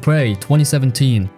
Prey 2017.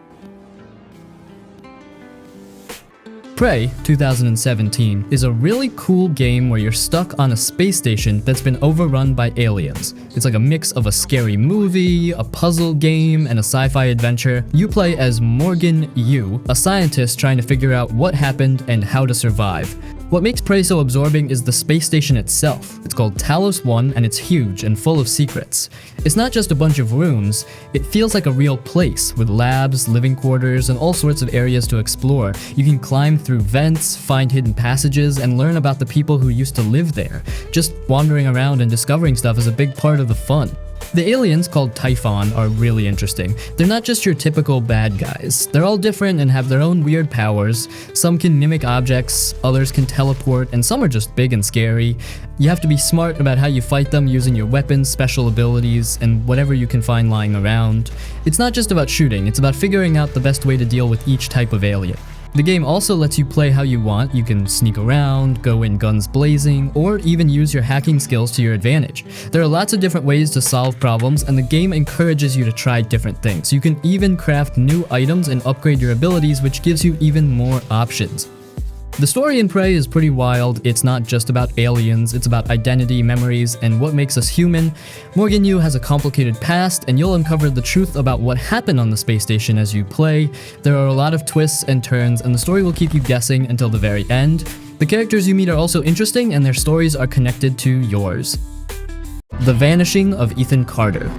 Prey 2017 is a really cool game where you're stuck on a space station that's been overrun by aliens. It's like a mix of a scary movie, a puzzle game, and a sci-fi adventure. You play as Morgan Yu, a scientist trying to figure out what happened and how to survive. What makes Prey so absorbing is the space station itself. It's called Talos 1 and it's huge and full of secrets. It's not just a bunch of rooms, it feels like a real place with labs, living quarters, and all sorts of areas to explore. You can climb through vents, find hidden passages, and learn about the people who used to live there. Just wandering around and discovering stuff is a big part of the fun. The aliens, called Typhon, are really interesting. They're not just your typical bad guys. They're all different and have their own weird powers. Some can mimic objects, others can teleport, and some are just big and scary. You have to be smart about how you fight them using your weapons, special abilities, and whatever you can find lying around. It's not just about shooting, it's about figuring out the best way to deal with each type of alien. The game also lets you play how you want. You can sneak around, go in guns blazing, or even use your hacking skills to your advantage. There are lots of different ways to solve problems, and the game encourages you to try different things. You can even craft new items and upgrade your abilities, which gives you even more options. The story in Prey is pretty wild. It's not just about aliens, it's about identity, memories, and what makes us human. Morgan Yu has a complicated past, and you'll uncover the truth about what happened on the space station as you play. There are a lot of twists and turns, and the story will keep you guessing until the very end. The characters you meet are also interesting, and their stories are connected to yours. The Vanishing of Ethan Carter.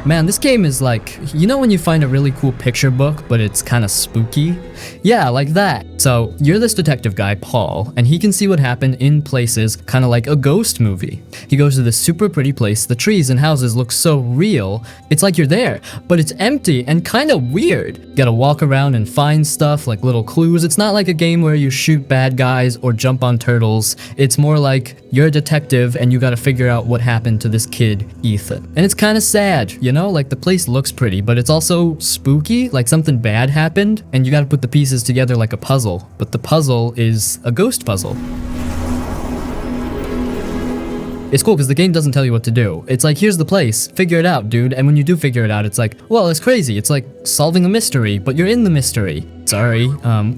Man, this game is like, you know when you find a really cool picture book, but it's kinda spooky? Yeah, like that. So, you're this detective guy, Paul, and he can see what happened in places kinda like a ghost movie. He goes to this super pretty place, the trees and houses look so real, it's like you're there, but it's empty and kinda weird. You gotta walk around and find stuff like little clues. It's not like a game where you shoot bad guys or jump on turtles. It's more like you're a detective and you gotta figure out what happened to this kid, Ethan. And it's kinda sad, you know, like the place looks pretty, but it's also spooky, like something bad happened, and you gotta put the pieces together like a puzzle, but the puzzle is a ghost puzzle. It's cool because the game doesn't tell you what to do. It's like, here's the place, figure it out, dude, and when you do figure it out, it's like, well, it's crazy. It's like solving a mystery, but you're in the mystery. Sorry,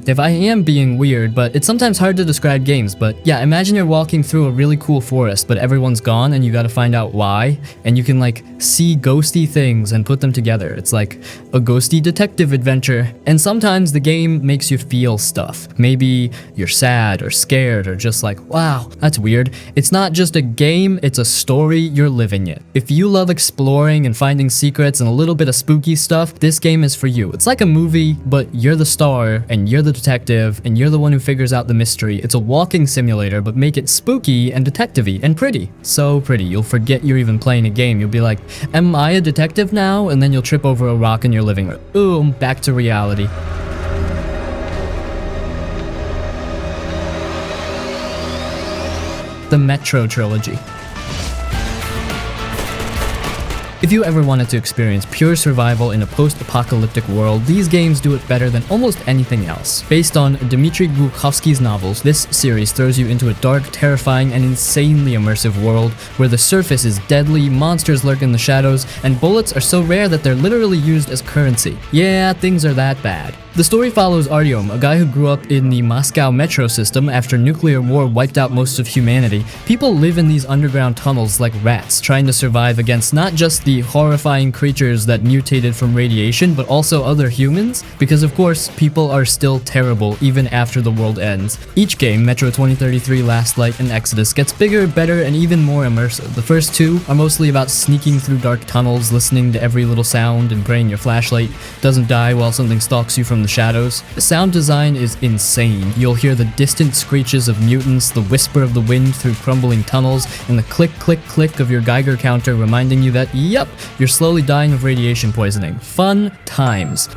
if I am being weird, but it's sometimes hard to describe games, but yeah, imagine you're walking through a really cool forest, but everyone's gone and you gotta find out why, and you can like see ghosty things and put them together. It's like a ghosty detective adventure, and sometimes the game makes you feel stuff. Maybe you're sad or scared or just like, wow, that's weird. It's not just a game, it's a story, you're living it. If you love exploring and finding secrets and a little bit of spooky stuff, this game is for you. It's like a movie, but you're the star and you're the detective and you're the one who figures out the mystery. It's a walking simulator, but make it spooky and detective-y and pretty. So pretty, you'll forget you're even playing a game. You'll be like, am I a detective now? And then you'll trip over a rock in your living room. Boom, back to reality. The Metro Trilogy. If you ever wanted to experience pure survival in a post-apocalyptic world, these games do it better than almost anything else. Based on Dmitry Glukhovsky's novels, this series throws you into a dark, terrifying, and insanely immersive world where the surface is deadly, monsters lurk in the shadows, and bullets are so rare that they're literally used as currency. Yeah, things are that bad. The story follows Artyom, a guy who grew up in the Moscow metro system after nuclear war wiped out most of humanity. People live in these underground tunnels like rats, trying to survive against not just the horrifying creatures that mutated from radiation, but also other humans, because of course, people are still terrible even after the world ends. Each game, Metro 2033, Last Light, and Exodus, gets bigger, better, and even more immersive. The first two are mostly about sneaking through dark tunnels, listening to every little sound, and praying your flashlight doesn't die while something stalks you from the shadows. The sound design is insane. You'll hear the distant screeches of mutants, the whisper of the wind through crumbling tunnels, and the click, click, click of your Geiger counter reminding you that, yep, you're slowly dying of radiation poisoning. Fun times.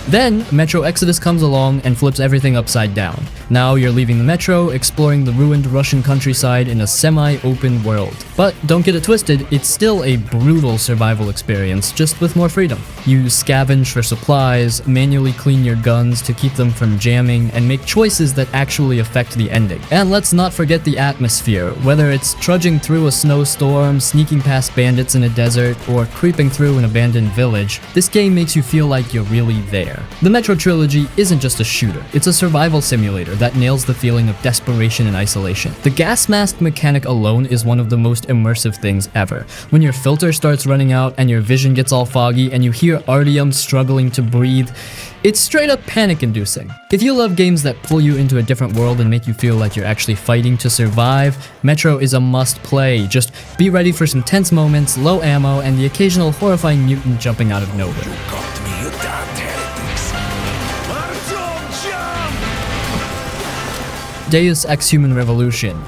Then, Metro Exodus comes along and flips everything upside down. Now you're leaving the metro, exploring the ruined Russian countryside in a semi-open world. But don't get it twisted, it's still a brutal survival experience, just with more freedom. You scavenge for supplies, manually clean your guns to keep them from jamming, and make choices that actually affect the ending. And let's not forget the atmosphere, whether it's trudging through a snowstorm, sneaking past bandits in a desert, or creeping through an abandoned village, this game makes you feel like you're really there. The Metro Trilogy isn't just a shooter, it's a survival simulator that nails the feeling of desperation and isolation. The gas mask mechanic alone is one of the most immersive things ever. When your filter starts running out and your vision gets all foggy and you hear Artyom struggling to breathe, it's straight up panic-inducing. If you love games that pull you into a different world and make you feel like you're actually fighting to survive, Metro is a must-play. Just be ready for some tense moments, low ammo, and the occasional horrifying mutant jumping out of nowhere. Deus Ex Human Revolution.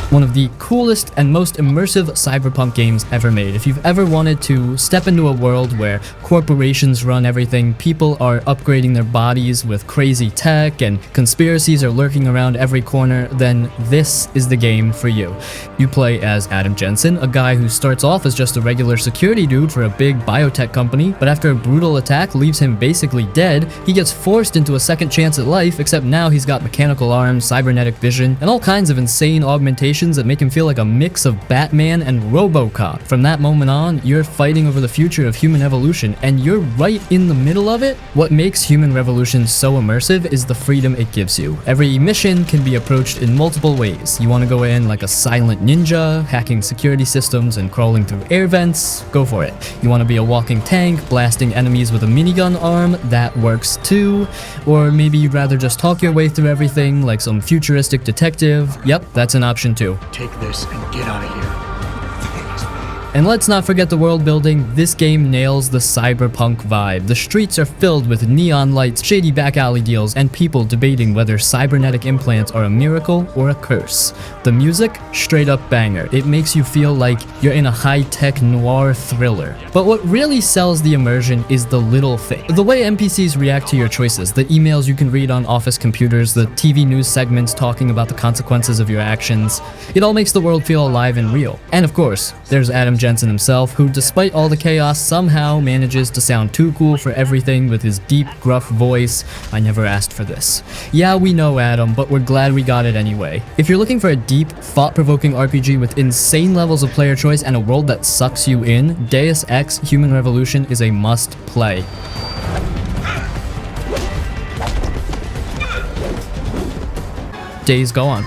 One of the coolest and most immersive cyberpunk games ever made. If you've ever wanted to step into a world where corporations run everything, people are upgrading their bodies with crazy tech, and conspiracies are lurking around every corner, then this is the game for you. You play as Adam Jensen, a guy who starts off as just a regular security dude for a big biotech company, but after a brutal attack leaves him basically dead, he gets forced into a second chance at life, except now he's got mechanical arms, cybernetic vision, and all kinds of insane augmentations that make him feel like a mix of Batman and RoboCop. From that moment on, you're fighting over the future of human evolution, and you're right in the middle of it. What makes Human Revolution so immersive is the freedom it gives you. Every mission can be approached in multiple ways. You want to go in like a silent ninja, hacking security systems and crawling through air vents? Go for it. You want to be a walking tank, blasting enemies with a minigun arm? That works too. Or maybe you'd rather just talk your way through everything like some futuristic detective? Yep, that's an option too. Take this and get out of here. And let's not forget the world building. This game nails the cyberpunk vibe. The streets are filled with neon lights, shady back alley deals, and people debating whether cybernetic implants are a miracle or a curse. The music, straight up banger. It makes you feel like you're in a high-tech noir thriller. But what really sells the immersion is the little thing. The way NPCs react to your choices, the emails you can read on office computers, the TV news segments talking about the consequences of your actions. It all makes the world feel alive and real. And of course, there's Adam Jensen himself, who despite all the chaos somehow manages to sound too cool for everything with his deep, gruff voice. I never asked for this. Yeah, we know Adam, but we're glad we got it anyway. If you're looking for a deep, thought-provoking RPG with insane levels of player choice and a world that sucks you in, Deus Ex Human Revolution is a must-play. Days Gone.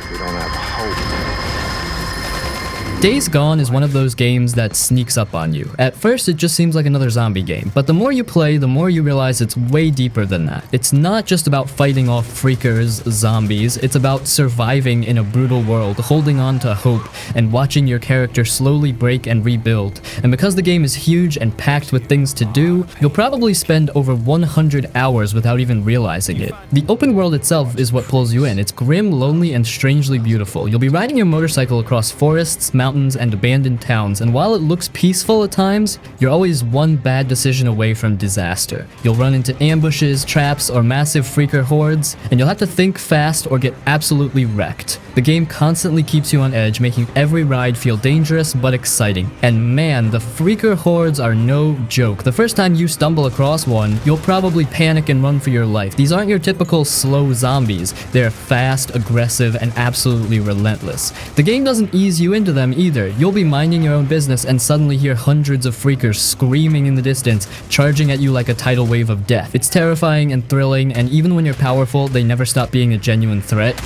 Days Gone is one of those games that sneaks up on you. At first, it just seems like another zombie game, but the more you play, the more you realize it's way deeper than that. It's not just about fighting off freakers, zombies, it's about surviving in a brutal world, holding on to hope, and watching your character slowly break and rebuild. And because the game is huge and packed with things to do, you'll probably spend over 100 hours without even realizing it. The open world itself is what pulls you in. It's grim, lonely, and strangely beautiful. You'll be riding your motorcycle across forests, mountains, and abandoned towns, and while it looks peaceful at times, you're always one bad decision away from disaster. You'll run into ambushes, traps, or massive freaker hordes, and you'll have to think fast or get absolutely wrecked. The game constantly keeps you on edge, making every ride feel dangerous but exciting. And man, the freaker hordes are no joke. The first time you stumble across one, you'll probably panic and run for your life. These aren't your typical slow zombies. They're fast, aggressive, and absolutely relentless. The game doesn't ease you into them either. You'll be minding your own business and suddenly hear hundreds of freakers screaming in the distance, charging at you like a tidal wave of death. It's terrifying and thrilling, and even when you're powerful, they never stop being a genuine threat.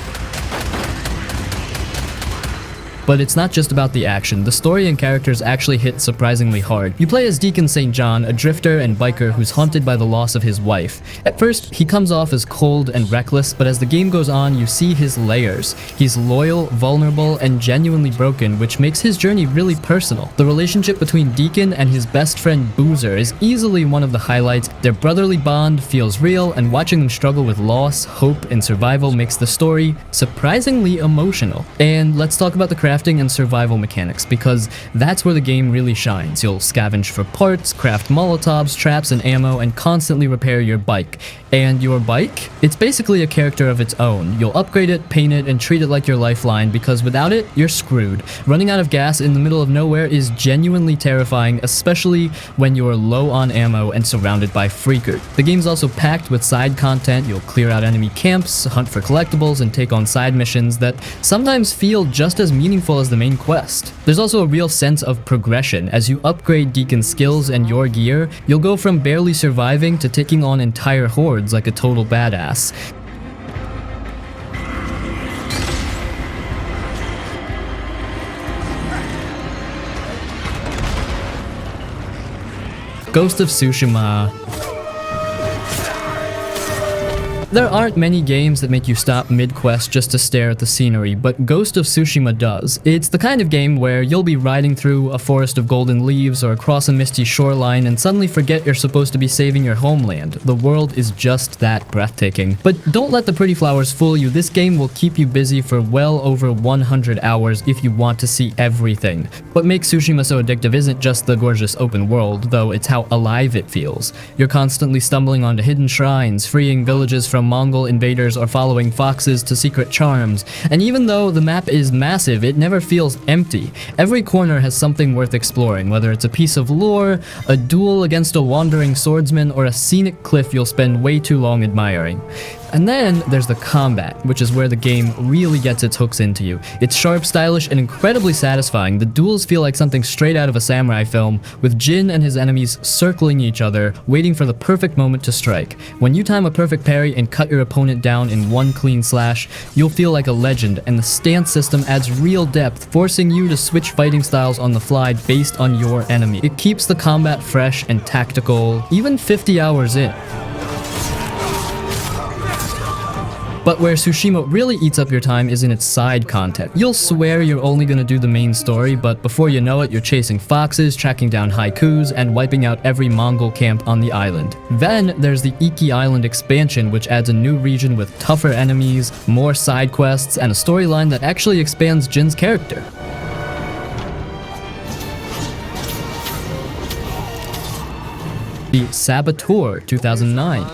But it's not just about the action. The story and characters actually hit surprisingly hard. You play as Deacon St. John, a drifter and biker who's haunted by the loss of his wife. At first, he comes off as cold and reckless, but as the game goes on, you see his layers. He's loyal, vulnerable, and genuinely broken, which makes his journey really personal. The relationship between Deacon and his best friend Boozer is easily one of the highlights. Their brotherly bond feels real, and watching them struggle with loss, hope, and survival makes the story surprisingly emotional. And let's talk about the crafting and survival mechanics, because that's where the game really shines. You'll scavenge for parts, craft molotovs, traps, and ammo, and constantly repair your bike. And your bike? It's basically a character of its own. You'll upgrade it, paint it, and treat it like your lifeline because without it, you're screwed. Running out of gas in the middle of nowhere is genuinely terrifying, especially when you're low on ammo and surrounded by freakers. The game's also packed with side content. You'll clear out enemy camps, hunt for collectibles, and take on side missions that sometimes feel just as meaningful as the main quest. There's also a real sense of progression. As you upgrade Deacon's skills and your gear, you'll go from barely surviving to taking on entire hordes like a total badass. Ghost of Tsushima. There aren't many games that make you stop mid-quest just to stare at the scenery, but Ghost of Tsushima does. It's the kind of game where you'll be riding through a forest of golden leaves or across a misty shoreline and suddenly forget you're supposed to be saving your homeland. The world is just that breathtaking. But don't let the pretty flowers fool you. This game will keep you busy for well over 100 hours if you want to see everything. What makes Tsushima so addictive isn't just the gorgeous open world, though it's how alive it feels. You're constantly stumbling onto hidden shrines, freeing villages from Mongol invaders, or following foxes to secret charms. And even though the map is massive, it never feels empty. Every corner has something worth exploring, whether it's a piece of lore, a duel against a wandering swordsman, or a scenic cliff you'll spend way too long admiring. And then there's the combat, which is where the game really gets its hooks into you. It's sharp, stylish, and incredibly satisfying. The duels feel like something straight out of a samurai film, with Jin and his enemies circling each other, waiting for the perfect moment to strike. When you time a perfect parry and cut your opponent down in one clean slash, you'll feel like a legend, and the stance system adds real depth, forcing you to switch fighting styles on the fly based on your enemy. It keeps the combat fresh and tactical, even 50 hours in. But where Tsushima really eats up your time is in its side content. You'll swear you're only gonna do the main story, but before you know it, you're chasing foxes, tracking down haikus, and wiping out every Mongol camp on the island. Then there's the Iki Island expansion, which adds a new region with tougher enemies, more side quests, and a storyline that actually expands Jin's character. The Saboteur 2009.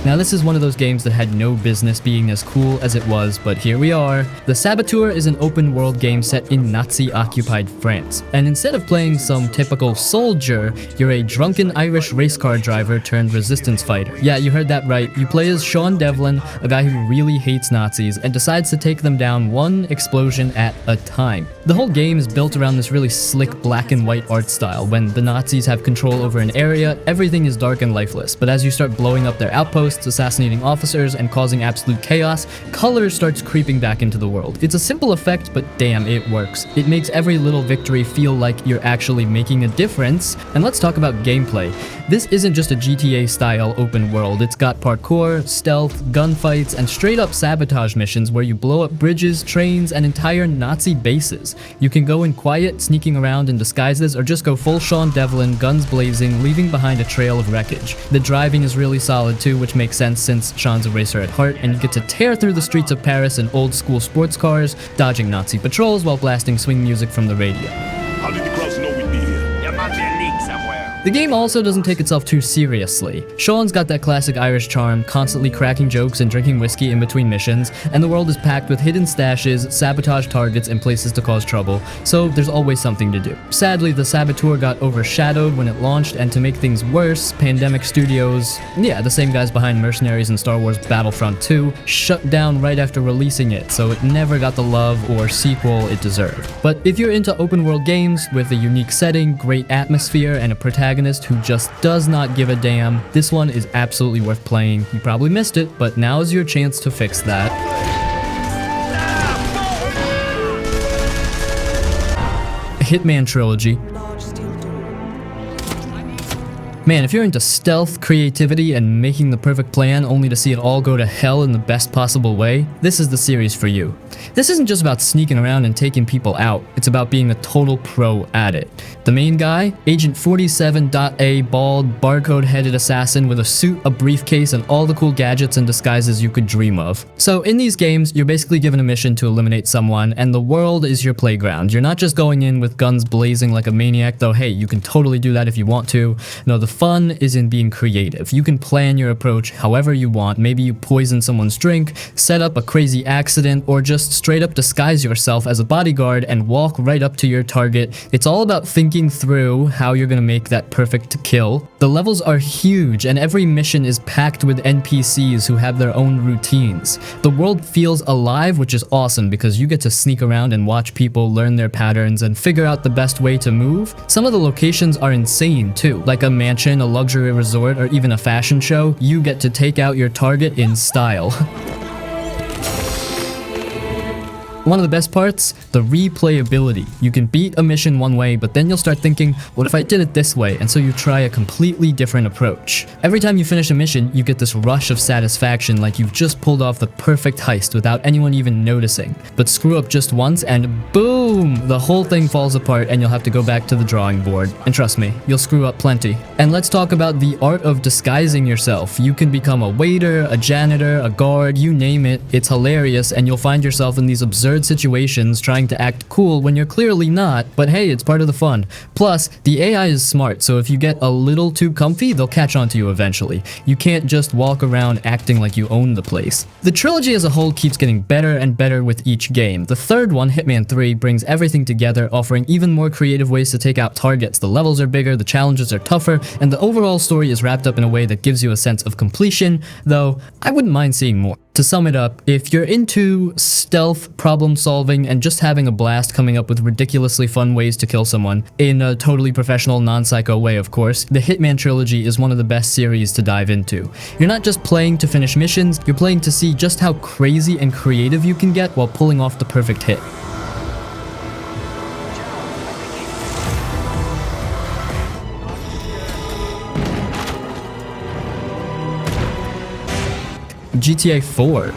Now this is one of those games that had no business being as cool as it was, but here we are. The Saboteur is an open world game set in Nazi-occupied France. And instead of playing some typical soldier, you're a drunken Irish race car driver turned resistance fighter. Yeah, you heard that right. You play as Sean Devlin, a guy who really hates Nazis and decides to take them down one explosion at a time. The whole game is built around this really slick black and white art style. When the Nazis have control over an area, everything is dark and lifeless, but as you start blowing up their outposts, assassinating officers, and causing absolute chaos, color starts creeping back into the world. It's a simple effect, but damn, it works. It makes every little victory feel like you're actually making a difference. And let's talk about gameplay. This isn't just a GTA-style open world. It's got parkour, stealth, gunfights, and straight-up sabotage missions where you blow up bridges, trains, and entire Nazi bases. You can go in quiet, sneaking around in disguises, or just go full Sean Devlin, guns blazing, leaving behind a trail of wreckage. The driving is really solid too, which makes sense since Sean's a racer at heart, and you get to tear through the streets of Paris in old-school sports cars, dodging Nazi patrols while blasting swing music from the radio. How did the crowds know we'd be here? There must be a leak somewhere. The game also doesn't take itself too seriously. Sean's got that classic Irish charm, constantly cracking jokes and drinking whiskey in between missions, and the world is packed with hidden stashes, sabotage targets, and places to cause trouble, so there's always something to do. Sadly, the Saboteur got overshadowed when it launched, and to make things worse, Pandemic Studios, yeah, the same guys behind Mercenaries and Star Wars Battlefront 2, shut down right after releasing it, so it never got the love or sequel it deserved. But if you're into open world games with a unique setting, great atmosphere, and a protagonist who just does not give a damn, this one is absolutely worth playing. You probably missed it, but now's your chance to fix that. Hitman Trilogy. Man, if you're into stealth, creativity, and making the perfect plan only to see it all go to hell in the best possible way, this is the series for you. This isn't just about sneaking around and taking people out, it's about being a total pro at it. The main guy, Agent 47.A, bald, barcode-headed assassin with a suit, a briefcase, and all the cool gadgets and disguises you could dream of. So in these games, you're basically given a mission to eliminate someone, and the world is your playground. You're not just going in with guns blazing like a maniac, though hey, you can totally do that if you want to. No, the fun is in being creative. You can plan your approach however you want. Maybe you poison someone's drink, set up a crazy accident, or just straight up disguise yourself as a bodyguard and walk right up to your target. It's all about thinking through how you're gonna make that perfect kill. The levels are huge, and every mission is packed with NPCs who have their own routines. The world feels alive, which is awesome because you get to sneak around and watch people learn their patterns and figure out the best way to move. Some of the locations are insane too, like a mansion, a luxury resort, or even a fashion show. You get to take out your target in style. One of the best parts, the replayability. You can beat a mission one way, but then you'll start thinking, what if I did it this way? And so you try a completely different approach. Every time you finish a mission, you get this rush of satisfaction like you've just pulled off the perfect heist without anyone even noticing. But screw up just once and boom! The whole thing falls apart and you'll have to go back to the drawing board. And trust me, you'll screw up plenty. And let's talk about the art of disguising yourself. You can become a waiter, a janitor, a guard, you name it. It's hilarious and you'll find yourself in these absurd situations trying to act cool when you're clearly not, but hey, it's part of the fun. Plus, the AI is smart, so if you get a little too comfy, they'll catch on to you eventually. You can't just walk around acting like you own the place. The trilogy as a whole keeps getting better and better with each game. The third one, Hitman 3, brings everything together, offering even more creative ways to take out targets. The levels are bigger, the challenges are tougher, and the overall story is wrapped up in a way that gives you a sense of completion, though I wouldn't mind seeing more. To sum it up, if you're into stealth, problem solving, and just having a blast coming up with ridiculously fun ways to kill someone, in a totally professional, non-psycho way of course, the Hitman Trilogy is one of the best series to dive into. You're not just playing to finish missions, you're playing to see just how crazy and creative you can get while pulling off the perfect hit. GTA 4.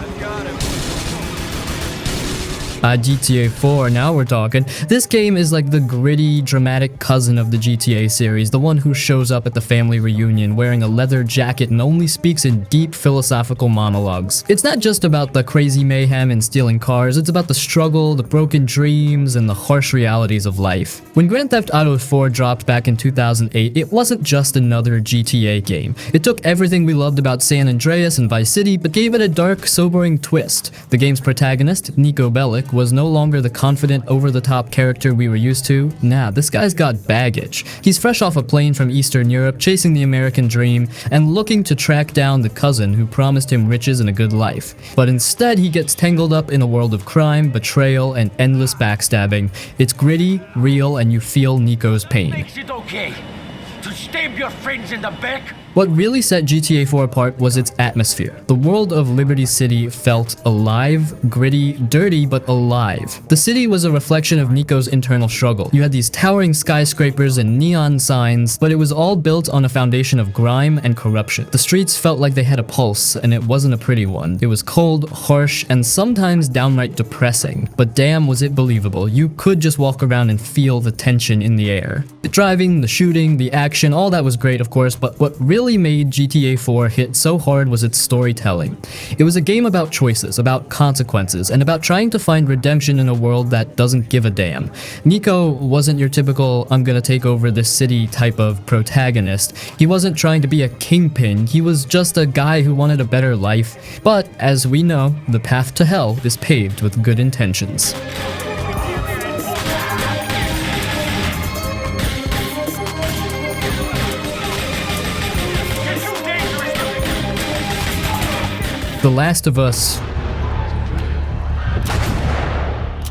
GTA 4, now we're talking. This game is like the gritty, dramatic cousin of the GTA series, the one who shows up at the family reunion wearing a leather jacket and only speaks in deep philosophical monologues. It's not just about the crazy mayhem and stealing cars, it's about the struggle, the broken dreams, and the harsh realities of life. When Grand Theft Auto 4 dropped back in 2008, it wasn't just another GTA game. It took everything we loved about San Andreas and Vice City, but gave it a dark, sobering twist. The game's protagonist, Niko Bellic, was no longer the confident, over-the-top character we were used to. Nah, this guy's got baggage. He's fresh off a plane from Eastern Europe, chasing the American dream, and looking to track down the cousin who promised him riches and a good life. But instead, he gets tangled up in a world of crime, betrayal, and endless backstabbing. It's gritty, real, and you feel Niko's pain. Makes it okay to stab your friends in the back? What really set GTA 4 apart was its atmosphere. The world of Liberty City felt alive, gritty, dirty, but alive. The city was a reflection of Niko's internal struggle. You had these towering skyscrapers and neon signs, but it was all built on a foundation of grime and corruption. The streets felt like they had a pulse, and it wasn't a pretty one. It was cold, harsh, and sometimes downright depressing. But damn, was it believable. You could just walk around and feel the tension in the air. The driving, the shooting, the action, all that was great, of course, but what really made GTA 4 hit so hard was its storytelling. It was a game about choices, about consequences, and about trying to find redemption in a world that doesn't give a damn. Niko wasn't your typical I'm gonna take over this city type of protagonist. He wasn't trying to be a kingpin, he was just a guy who wanted a better life. But as we know, the path to hell is paved with good intentions. The Last of Us.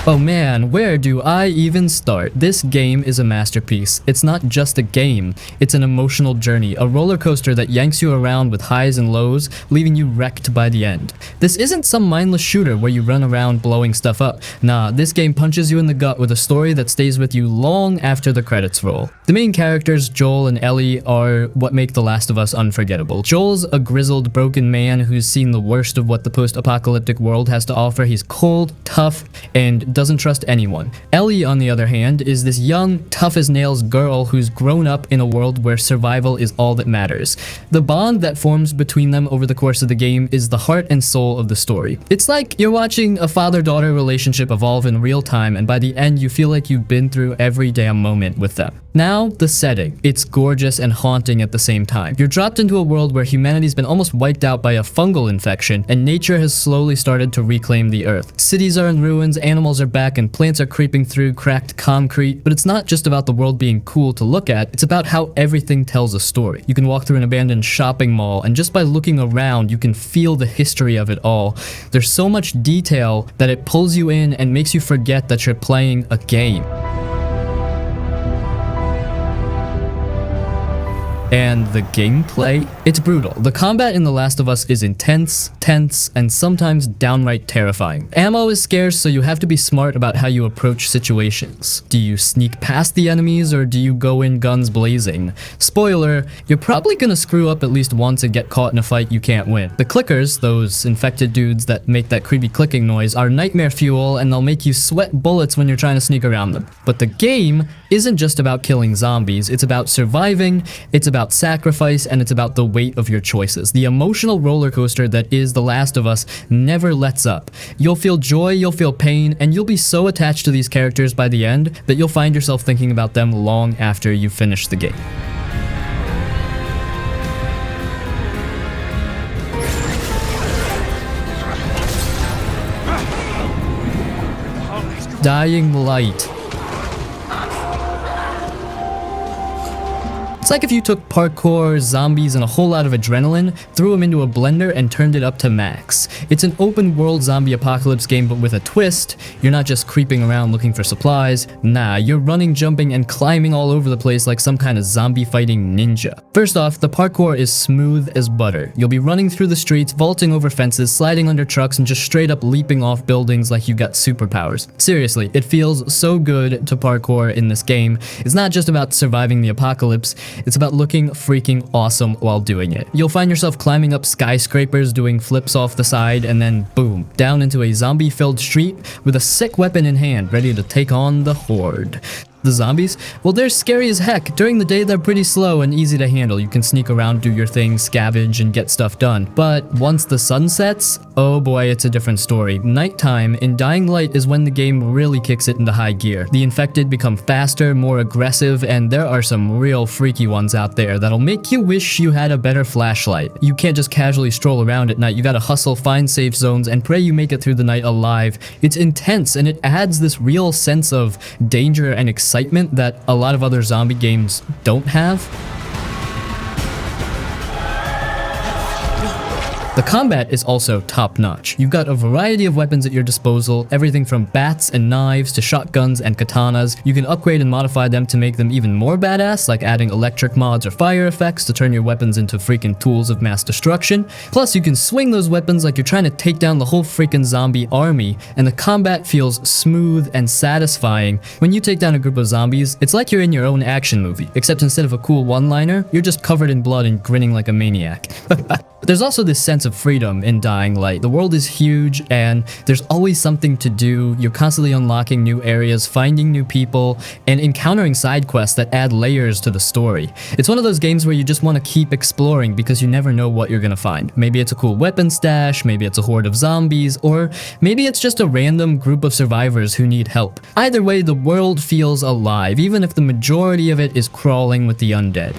Oh man, where do I even start? This game is a masterpiece. It's not just a game, it's an emotional journey, a roller coaster that yanks you around with highs and lows, leaving you wrecked by the end. This isn't some mindless shooter where you run around blowing stuff up. Nah, this game punches you in the gut with a story that stays with you long after the credits roll. The main characters, Joel and Ellie, are what make The Last of Us unforgettable. Joel's a grizzled, broken man who's seen the worst of what the post-apocalyptic world has to offer. He's cold, tough, and doesn't trust anyone. Ellie, on the other hand, is this young, tough-as-nails girl who's grown up in a world where survival is all that matters. The bond that forms between them over the course of the game is the heart and soul of the story. It's like you're watching a father-daughter relationship evolve in real time, and by the end you feel like you've been through every damn moment with them. Now, the setting. It's gorgeous and haunting at the same time. You're dropped into a world where humanity's been almost wiped out by a fungal infection, and nature has slowly started to reclaim the earth. Cities are in ruins, animals are back, and plants are creeping through cracked concrete, but it's not just about the world being cool to look at, it's about how everything tells a story. You can walk through an abandoned shopping mall, and just by looking around, you can feel the history of it all. There's so much detail that it pulls you in and makes you forget that you're playing a game. And the gameplay? It's brutal. The combat in The Last of Us is intense, tense, and sometimes downright terrifying. Ammo is scarce, so you have to be smart about how you approach situations. Do you sneak past the enemies, or do you go in guns blazing? Spoiler, you're probably gonna screw up at least once and get caught in a fight you can't win. The clickers, those infected dudes that make that creepy clicking noise, are nightmare fuel, and they'll make you sweat bullets when you're trying to sneak around them. But the game isn't just about killing zombies, it's about surviving, it's about sacrifice, and it's about the weight of your choices. The emotional roller coaster that is The Last of Us never lets up. You'll feel joy, you'll feel pain, and you'll be so attached to these characters by the end that you'll find yourself thinking about them long after you finish the game. Dying Light. It's like if you took parkour, zombies, and a whole lot of adrenaline, threw them into a blender, and turned it up to max. It's an open world zombie apocalypse game, but with a twist. You're not just creeping around looking for supplies. Nah, you're running, jumping, and climbing all over the place like some kind of zombie fighting ninja. First off, the parkour is smooth as butter. You'll be running through the streets, vaulting over fences, sliding under trucks, and just straight up leaping off buildings like you got superpowers. Seriously, it feels so good to parkour in this game. It's not just about surviving the apocalypse. It's about looking freaking awesome while doing it. You'll find yourself climbing up skyscrapers, doing flips off the side, and then boom, down into a zombie-filled street with a sick weapon in hand, ready to take on the horde. The zombies? Well, they're scary as heck. During the day, they're pretty slow and easy to handle. You can sneak around, do your thing, scavenge, and get stuff done. But once the sun sets, oh boy, it's a different story. Nighttime in Dying Light is when the game really kicks it into high gear. The infected become faster, more aggressive, and there are some real freaky ones out there that'll make you wish you had a better flashlight. You can't just casually stroll around at night. You gotta hustle, find safe zones, and pray you make it through the night alive. It's intense, and it adds this real sense of danger and excitement that a lot of other zombie games don't have. The combat is also top-notch. You've got a variety of weapons at your disposal, everything from bats and knives to shotguns and katanas. You can upgrade and modify them to make them even more badass, like adding electric mods or fire effects to turn your weapons into freaking tools of mass destruction. Plus, you can swing those weapons like you're trying to take down the whole freaking zombie army, and the combat feels smooth and satisfying. When you take down a group of zombies, it's like you're in your own action movie, except instead of a cool one-liner, you're just covered in blood and grinning like a maniac. But there's also this sense of freedom in Dying Light. The world is huge and there's always something to do. You're constantly unlocking new areas, finding new people, and encountering side quests that add layers to the story. It's one of those games where you just want to keep exploring because you never know what you're gonna find. Maybe it's a cool weapon stash, maybe it's a horde of zombies, or maybe it's just a random group of survivors who need help. Either way, the world feels alive, even if the majority of it is crawling with the undead.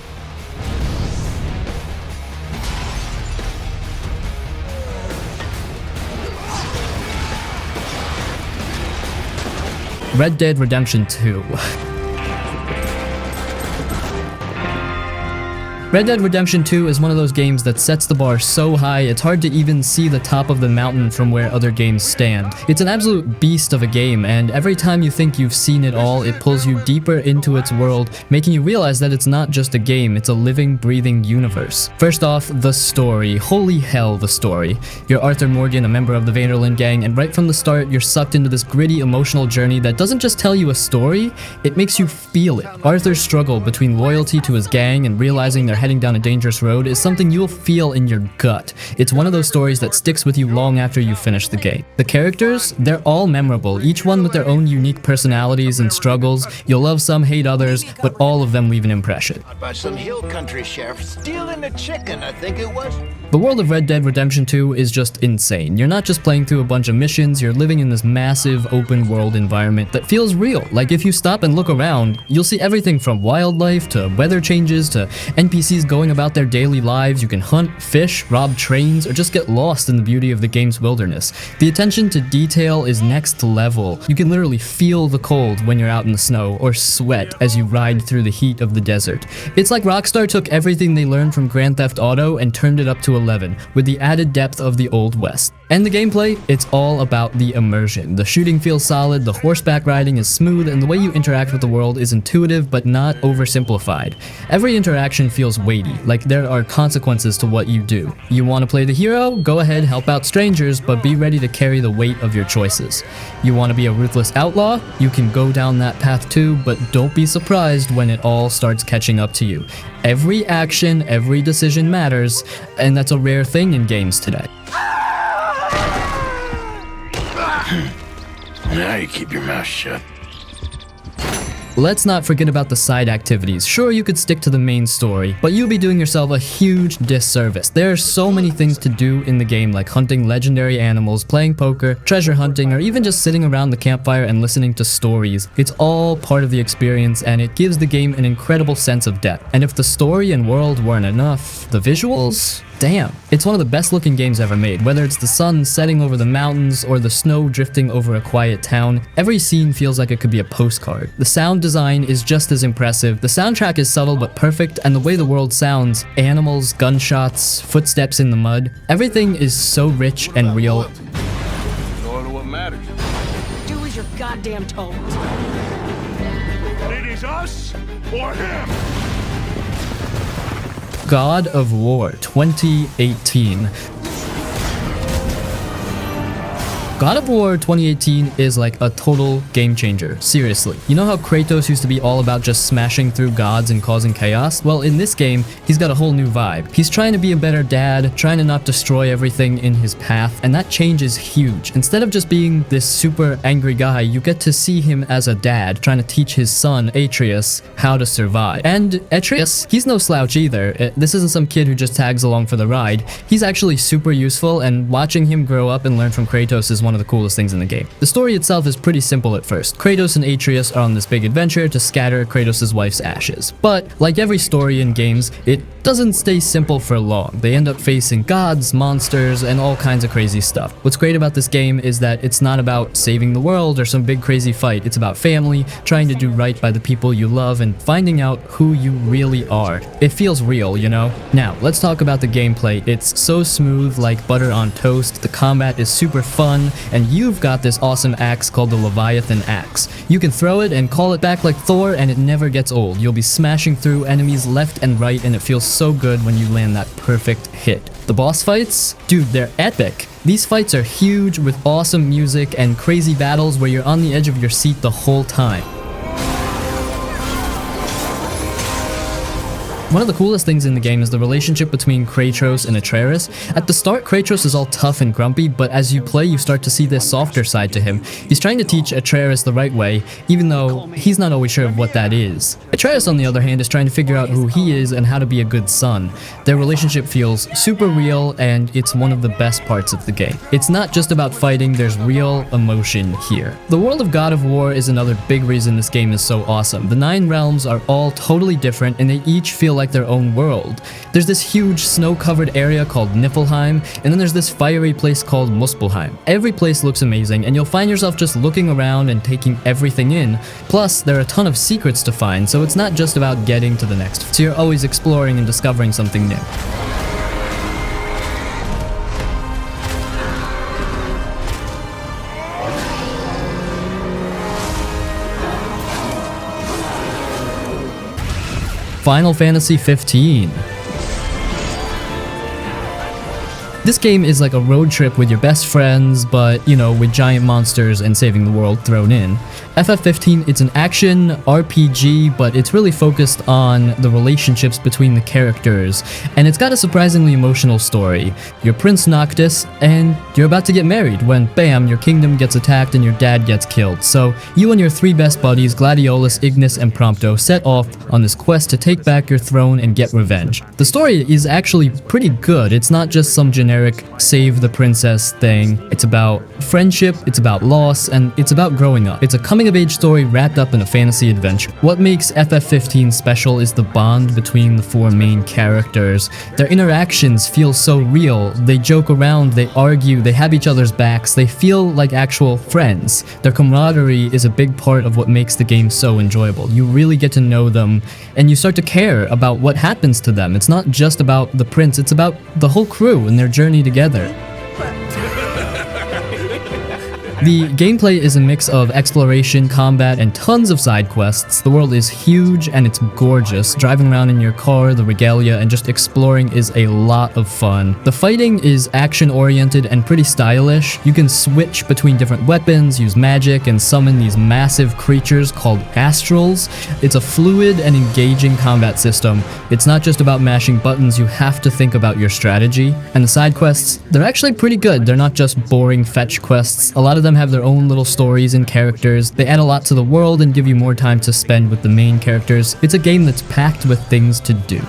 Red Dead Redemption 2. Red Dead Redemption 2 is one of those games that sets the bar so high it's hard to even see the top of the mountain from where other games stand. It's an absolute beast of a game, and every time you think you've seen it all, it pulls you deeper into its world, making you realize that it's not just a game, it's a living, breathing universe. First off, the story. Holy hell, the story. You're Arthur Morgan, a member of the Vanderlyn gang, and right from the start, you're sucked into this gritty, emotional journey that doesn't just tell you a story, it makes you feel it. Arthur's struggle between loyalty to his gang and realizing there heading down a dangerous road is something you'll feel in your gut. It's one of those stories that sticks with you long after you finish the game. The characters, they're all memorable, each one with their own unique personalities and struggles. You'll love some, hate others, but all of them leave an impression. By some hill country sheriff stealing a chicken, I think it was. The world of Red Dead Redemption 2 is just insane. You're not just playing through a bunch of missions, you're living in this massive open world environment that feels real. Like if you stop and look around, you'll see everything from wildlife to weather changes to NPCs going about their daily lives. You can hunt, fish, rob trains, or just get lost in the beauty of the game's wilderness. The attention to detail is next level. You can literally feel the cold when you're out in the snow, or sweat as you ride through the heat of the desert. It's like Rockstar took everything they learned from Grand Theft Auto and turned it up to 11, with the added depth of the Old West. And the gameplay, it's all about the immersion. The shooting feels solid, the horseback riding is smooth, and the way you interact with the world is intuitive but not oversimplified. Every interaction feels weighty, like there are consequences to what you do. You want to play the hero? Go ahead, help out strangers, but be ready to carry the weight of your choices. You want to be a ruthless outlaw? You can go down that path too, but don't be surprised when it all starts catching up to you. Every action, every decision matters, and that's a rare thing in games today. Now you keep your mouth shut. Let's not forget about the side activities. Sure, you could stick to the main story, but you'll be doing yourself a huge disservice. There are so many things to do in the game, like hunting legendary animals, playing poker, treasure hunting, or even just sitting around the campfire and listening to stories. It's all part of the experience, and it gives the game an incredible sense of depth. And if the story and world weren't enough, the visuals? Damn. It's one of the best looking games ever made. Whether it's the sun setting over the mountains or the snow drifting over a quiet town, every scene feels like it could be a postcard. The sound design is just as impressive. The soundtrack is subtle but perfect, and the way the world sounds, animals, gunshots, footsteps in the mud, everything is so rich and real. What matters? Do as you're goddamn told. It is us or him. God of War 2018. God of War 2018 is like a total game changer, seriously. You know how Kratos used to be all about just smashing through gods and causing chaos? Well, in this game, he's got a whole new vibe. He's trying to be a better dad, trying to not destroy everything in his path, and that change is huge. Instead of just being this super angry guy, you get to see him as a dad, trying to teach his son, Atreus, how to survive. And Atreus, he's no slouch either. This isn't some kid who just tags along for the ride. He's actually super useful, and watching him grow up and learn from Kratos is one of the coolest things in the game. The story itself is pretty simple at first. Kratos and Atreus are on this big adventure to scatter Kratos' wife's ashes. But, like every story in games, it doesn't stay simple for long. They end up facing gods, monsters, and all kinds of crazy stuff. What's great about this game is that it's not about saving the world or some big crazy fight. It's about family, trying to do right by the people you love, and finding out who you really are. It feels real, you know? Now, let's talk about the gameplay. It's so smooth, like butter on toast. The combat is super fun, and you've got this awesome axe called the Leviathan Axe. You can throw it and call it back like Thor, and it never gets old. You'll be smashing through enemies left and right, and it feels so good when you land that perfect hit. The boss fights? Dude, they're epic. These fights are huge with awesome music and crazy battles where you're on the edge of your seat the whole time. One of the coolest things in the game is the relationship between Kratos and Atreus. At the start, Kratos is all tough and grumpy, but as you play, you start to see this softer side to him. He's trying to teach Atreus the right way, even though he's not always sure of what that is. Atreus, on the other hand, is trying to figure out who he is and how to be a good son. Their relationship feels super real, and it's one of the best parts of the game. It's not just about fighting, there's real emotion here. The world of God of War is another big reason this game is so awesome. The 9 realms are all totally different, and they each feel like their own world. There's this huge snow-covered area called Niflheim, and then there's this fiery place called Muspelheim. Every place looks amazing, and you'll find yourself just looking around and taking everything in. Plus, there are a ton of secrets to find, so it's not just about getting to the next. So you're always exploring and discovering something new. Final Fantasy 15. This game is like a road trip with your best friends, but, you know, with giant monsters and saving the world thrown in. FF15, it's an action RPG, but it's really focused on the relationships between the characters, and it's got a surprisingly emotional story. You're Prince Noctis, and you're about to get married when, bam, your kingdom gets attacked and your dad gets killed. So, you and your three best buddies, Gladiolus, Ignis, and Prompto, set off on this quest to take back your throne and get revenge. The story is actually pretty good. It's not just some generic save the princess thing. It's about friendship, it's about loss, and it's about growing up. It's a coming-of-age story wrapped up in a fantasy adventure. What makes FF15 special is the bond between the four main characters. Their interactions feel so real. They joke around, they argue, they have each other's backs, they feel like actual friends. Their camaraderie is a big part of what makes the game so enjoyable. You really get to know them, and you start to care about what happens to them. It's not just about the prince, it's about the whole crew and their journey together. The gameplay is a mix of exploration, combat, and tons of side quests. The world is huge and it's gorgeous. Driving around in your car, the regalia, and just exploring is a lot of fun. The fighting is action-oriented and pretty stylish. You can switch between different weapons, use magic, and summon these massive creatures called astrals. It's a fluid and engaging combat system. It's not just about mashing buttons, you have to think about your strategy. And the side quests, they're actually pretty good. They're not just boring fetch quests. A lot of them have their own little stories and characters. They add a lot to the world and give you more time to spend with the main characters. It's a game that's packed with things to do.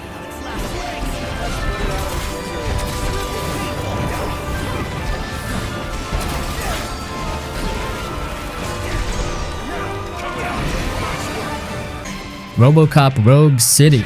RoboCop Rogue City.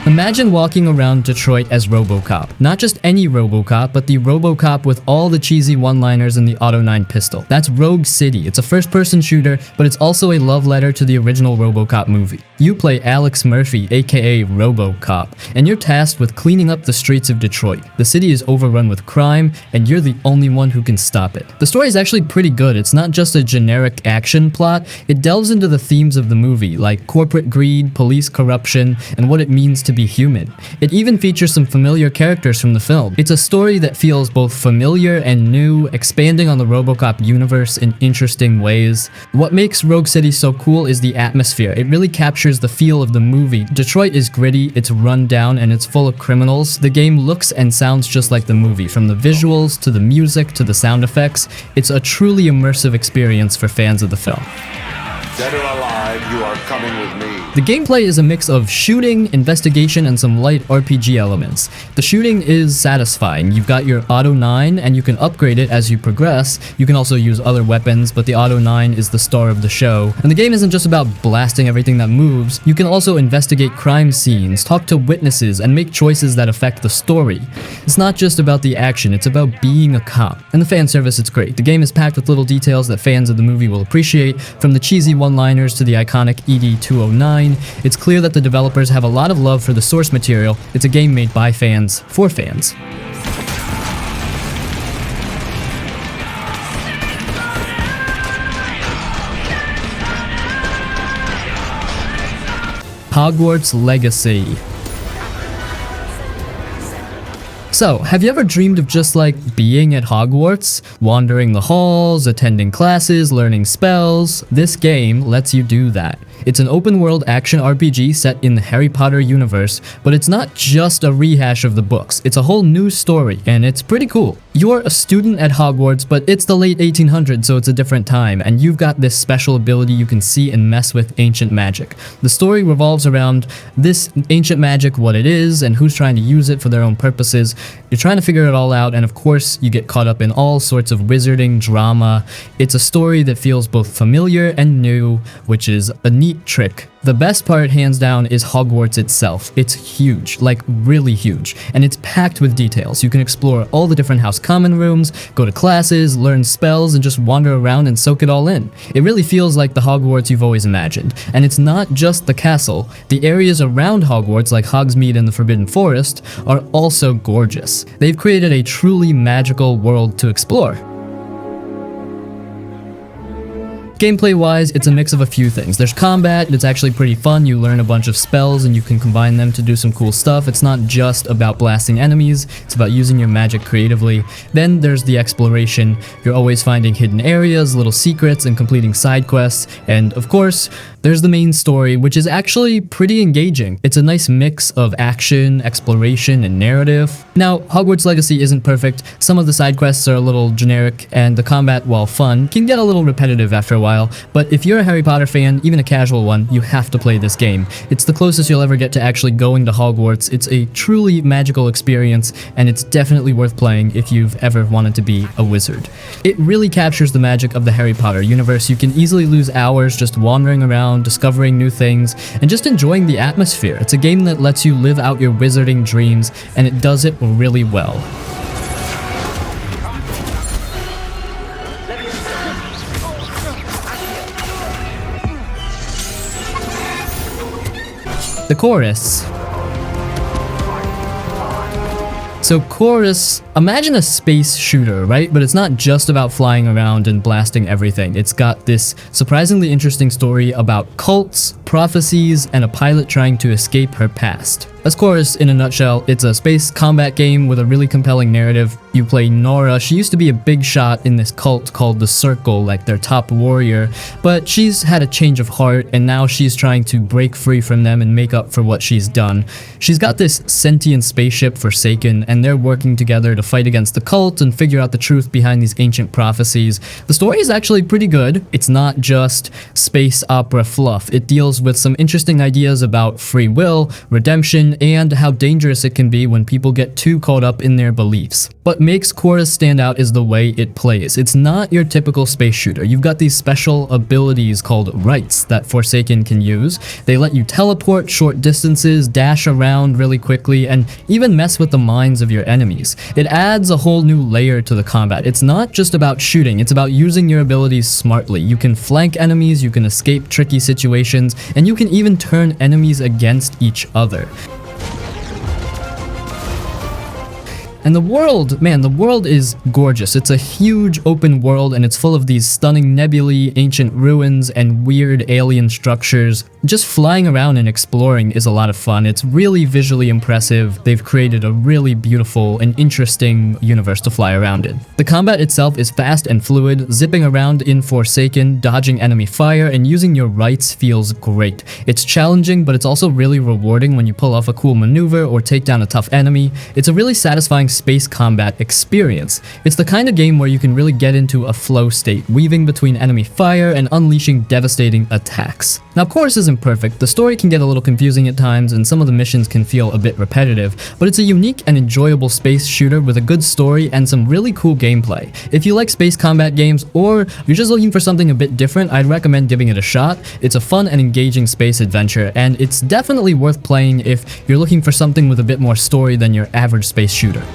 Imagine walking around Detroit as RoboCop. Not just any RoboCop, but the RoboCop with all the cheesy one-liners and the Auto 9 pistol. That's Rogue City. It's a first-person shooter, but it's also a love letter to the original RoboCop movie. You play Alex Murphy, aka RoboCop, and you're tasked with cleaning up the streets of Detroit. The city is overrun with crime, and you're the only one who can stop it. The story is actually pretty good. It's not just a generic action plot. It delves into the themes of the movie, like corporate greed, police corruption, and what it means to be human. It even features some familiar characters from the film. It's a story that feels both familiar and new, expanding on the RoboCop universe in interesting ways. What makes Rogue City so cool is the atmosphere. It really captures the feel of the movie. Detroit is gritty, it's run down, and it's full of criminals. The game looks and sounds just like the movie, from the visuals to the music to the sound effects. It's a truly immersive experience for fans of the film. Dead or alive, you are coming with me. The gameplay is a mix of shooting, investigation, and some light RPG elements. The shooting is satisfying. You've got your Auto 9, and you can upgrade it as you progress. You can also use other weapons, but the Auto 9 is the star of the show. And the game isn't just about blasting everything that moves. You can also investigate crime scenes, talk to witnesses, and make choices that affect the story. It's not just about the action, it's about being a cop. And the fan service, it's great. The game is packed with little details that fans of the movie will appreciate, from the cheesy one-liners to the iconic ED-209. It's clear that the developers have a lot of love for the source material. It's a game made by fans, for fans. Hogwarts Legacy. So, have you ever dreamed of just like being at Hogwarts? Wandering the halls, attending classes, learning spells? This game lets you do that. It's an open-world action RPG set in the Harry Potter universe, but it's not just a rehash of the books. It's a whole new story, and it's pretty cool. You're a student at Hogwarts, but it's the late 1800s, so it's a different time, and you've got this special ability you can see and mess with ancient magic. The story revolves around this ancient magic, what it is, and who's trying to use it for their own purposes. You're trying to figure it all out, and of course, you get caught up in all sorts of wizarding drama. It's a story that feels both familiar and new, which is a neat trick. The best part, hands down, is Hogwarts itself. It's huge, like really huge, and it's packed with details. You can explore all the different house common rooms, go to classes, learn spells, and just wander around and soak it all in. It really feels like the Hogwarts you've always imagined. And it's not just the castle. The areas around Hogwarts, like Hogsmeade and the Forbidden Forest, are also gorgeous. They've created a truly magical world to explore. Gameplay-wise, it's a mix of a few things. There's combat, it's actually pretty fun, you learn a bunch of spells and you can combine them to do some cool stuff. It's not just about blasting enemies, it's about using your magic creatively. Then there's the exploration. You're always finding hidden areas, little secrets, and completing side quests. And of course, there's the main story, which is actually pretty engaging. It's a nice mix of action, exploration, and narrative. Now, Hogwarts Legacy isn't perfect. Some of the side quests are a little generic, and the combat, while fun, can get a little repetitive after a while. But if you're a Harry Potter fan, even a casual one, you have to play this game. It's the closest you'll ever get to actually going to Hogwarts. It's a truly magical experience, and it's definitely worth playing if you've ever wanted to be a wizard. It really captures the magic of the Harry Potter universe. You can easily lose hours just wandering around, discovering new things, and just enjoying the atmosphere. It's a game that lets you live out your wizarding dreams, and it does it really well. The chorus. So Chorus, imagine a space shooter, right? But it's not just about flying around and blasting everything. It's got this surprisingly interesting story about cults, prophecies, and a pilot trying to escape her past. As Chorus, in a nutshell, it's a space combat game with a really compelling narrative. You play Nora. She used to be a big shot in this cult called the Circle, like their top warrior, but she's had a change of heart and now she's trying to break free from them and make up for what she's done. She's got this sentient spaceship Forsaken, and they're working together to fight against the cult and figure out the truth behind these ancient prophecies. The story is actually pretty good. It's not just space opera fluff. It deals with some interesting ideas about free will, redemption, and how dangerous it can be when people get too caught up in their beliefs. What makes Chorus stand out is the way it plays. It's not your typical space shooter. You've got these special abilities called rights that Forsaken can use. They let you teleport short distances, dash around really quickly, and even mess with the minds of your enemies. It adds a whole new layer to the combat. It's not just about shooting, it's about using your abilities smartly. You can flank enemies, you can escape tricky situations, and you can even turn enemies against each other. And the world, man, the world is gorgeous. It's a huge open world and it's full of these stunning nebulae, ancient ruins, and weird alien structures. Just flying around and exploring is a lot of fun. It's really visually impressive. They've created a really beautiful and interesting universe to fly around in. The combat itself is fast and fluid. Zipping around in Forsaken, dodging enemy fire, and using your rights feels great. It's challenging, but it's also really rewarding when you pull off a cool maneuver or take down a tough enemy. It's a really satisfying space combat experience. It's the kind of game where you can really get into a flow state, weaving between enemy fire and unleashing devastating attacks. Now, Chorus isn't perfect. The story can get a little confusing at times, and some of the missions can feel a bit repetitive, but it's a unique and enjoyable space shooter with a good story and some really cool gameplay. If you like space combat games, or you're just looking for something a bit different, I'd recommend giving it a shot. It's a fun and engaging space adventure, and it's definitely worth playing if you're looking for something with a bit more story than your average space shooter.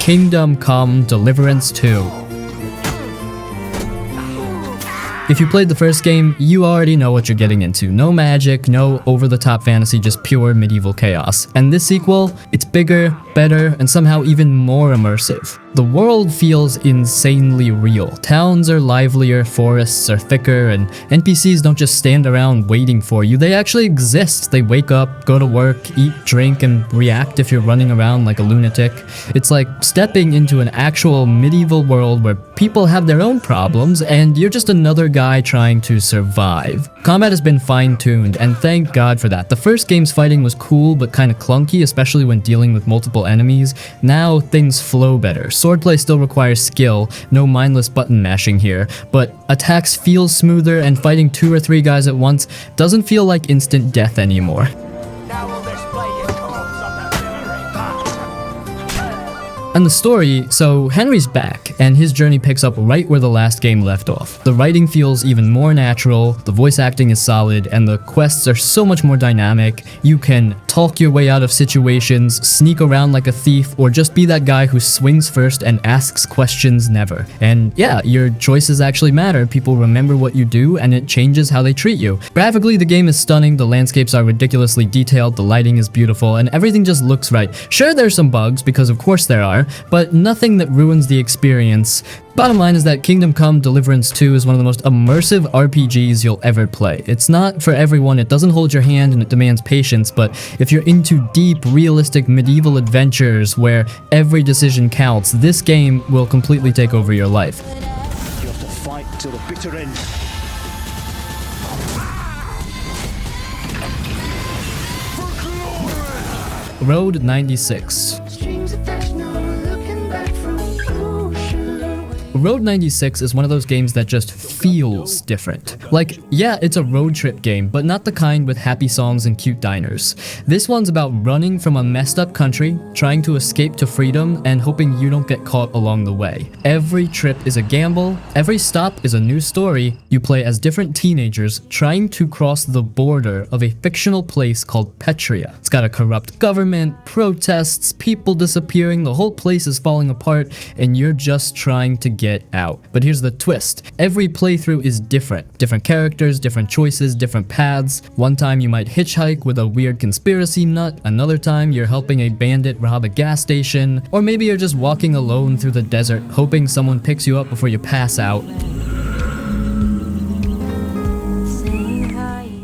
Kingdom Come Deliverance 2. If you played the first game, you already know what you're getting into. No magic, no over-the-top fantasy, just pure medieval chaos. And this sequel, it's bigger, better, and somehow even more immersive. The world feels insanely real. Towns are livelier, forests are thicker, and NPCs don't just stand around waiting for you. They actually exist. They wake up, go to work, eat, drink, and react if you're running around like a lunatic. It's like stepping into an actual medieval world where people have their own problems, and you're just another guy trying to survive. Combat has been fine-tuned, and thank God for that. The first game's fighting was cool but kind of clunky, especially when dealing with multiple enemies. Now things flow better. Swordplay still requires skill, no mindless button mashing here, but attacks feel smoother, and fighting 2 or 3 guys at once doesn't feel like instant death anymore. And the story, so Henry's back, and his journey picks up right where the last game left off. The writing feels even more natural, the voice acting is solid, and the quests are so much more dynamic. You can talk your way out of situations, sneak around like a thief, or just be that guy who swings first and asks questions never. And yeah, your choices actually matter. People remember what you do, and it changes how they treat you. Graphically, the game is stunning, the landscapes are ridiculously detailed, the lighting is beautiful, and everything just looks right. Sure, there's some bugs, because of course there are, but nothing that ruins the experience. Bottom line is that Kingdom Come Deliverance 2 is one of the most immersive RPGs you'll ever play. It's not for everyone, it doesn't hold your hand and it demands patience, but if you're into deep, realistic medieval adventures where every decision counts, this game will completely take over your life. You have to fight till the bitter end. Road 96. Road 96 is one of those games that just feels different. Like, yeah, it's a road trip game, but not the kind with happy songs and cute diners. This one's about running from a messed up country, trying to escape to freedom, and hoping you don't get caught along the way. Every trip is a gamble, every stop is a new story. You play as different teenagers trying to cross the border of a fictional place called Petria. It's got a corrupt government, protests, people disappearing, the whole place is falling apart, and you're just trying to get out. But here's the twist. Every playthrough is different. Different characters, different choices, different paths. One time you might hitchhike with a weird conspiracy nut. Another time you're helping a bandit rob a gas station. Or maybe you're just walking alone through the desert, hoping someone picks you up before you pass out.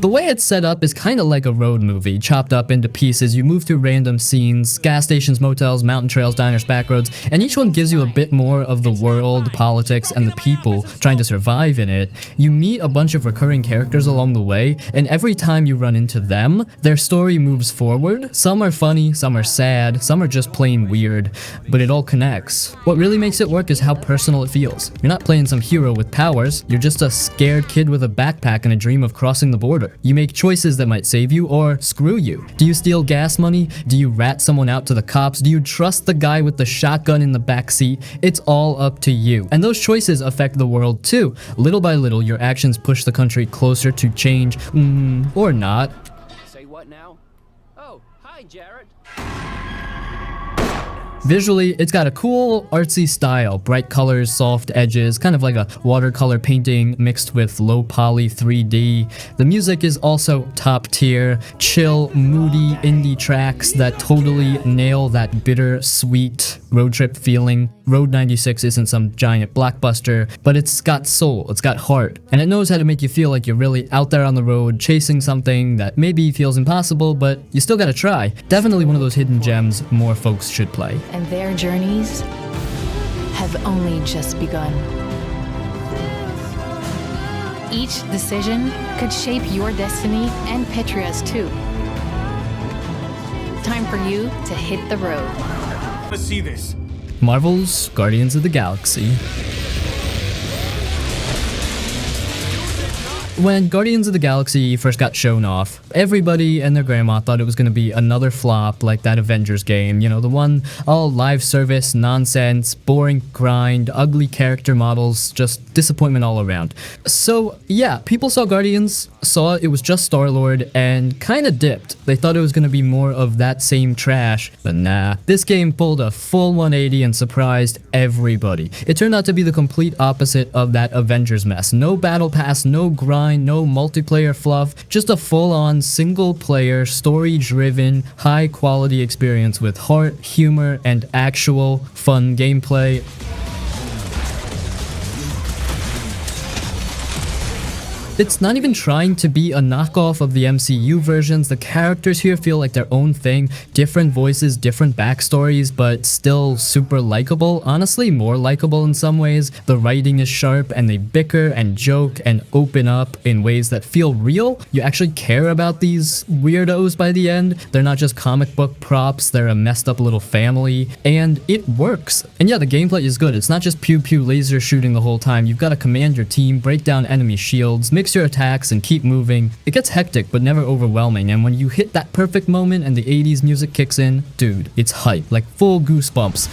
The way it's set up is kind of like a road movie, chopped up into pieces. You move through random scenes, gas stations, motels, mountain trails, diners, back roads, and each one gives you a bit more of the world, politics, and the people trying to survive in it. You meet a bunch of recurring characters along the way, and every time you run into them, their story moves forward. Some are funny, some are sad, some are just plain weird, but it all connects. What really makes it work is how personal it feels. You're not playing some hero with powers, you're just a scared kid with a backpack and a dream of crossing the border. You make choices that might save you or screw you. Do you steal gas money? Do you rat someone out to the cops? Do you trust the guy with the shotgun in the backseat? It's all up to you. And those choices affect the world too. Little by little, your actions push the country closer to change, or not. Say what now? Oh, hi, Jared. Visually, it's got a cool, artsy style, bright colors, soft edges, kind of like a watercolor painting mixed with low poly 3D. The music is also top tier, chill, moody indie tracks that totally nail that bitter, sweet road trip feeling. Road 96 isn't some giant blockbuster, but it's got soul, it's got heart, and it knows how to make you feel like you're really out there on the road chasing something that maybe feels impossible, but you still gotta try. Definitely one of those hidden gems more folks should play. And their journeys have only just begun. Each decision could shape your destiny and Petria's too. Time for you to hit the road. Let's see this. Marvel's Guardians of the Galaxy. When Guardians of the Galaxy first got shown off, everybody and their grandma thought it was going to be another flop like that Avengers game, you know, the one all live service, nonsense, boring grind, ugly character models, just disappointment all around. So yeah, people saw Guardians, saw it was just Star-Lord, and kinda dipped. They thought it was going to be more of that same trash, but nah. This game pulled a full 180 and surprised everybody. It turned out to be the complete opposite of that Avengers mess. No battle pass, no grind, no multiplayer fluff, just a full-on single-player, story-driven, high-quality experience with heart, humor, and actual fun gameplay. It's not even trying to be a knockoff of the MCU versions. The characters here feel like their own thing, different voices, different backstories, but still super likable. Honestly, more likable in some ways. The writing is sharp and they bicker and joke and open up in ways that feel real. You actually care about these weirdos by the end. They're not just comic book props, they're a messed up little family, and it works. And yeah, the gameplay is good. It's not just pew pew laser shooting the whole time. You've got to command your team, break down enemy shields, mix your attacks, and keep moving. It gets hectic but never overwhelming, and when you hit that perfect moment and the 80s music kicks in, dude, it's hype, like full goosebumps.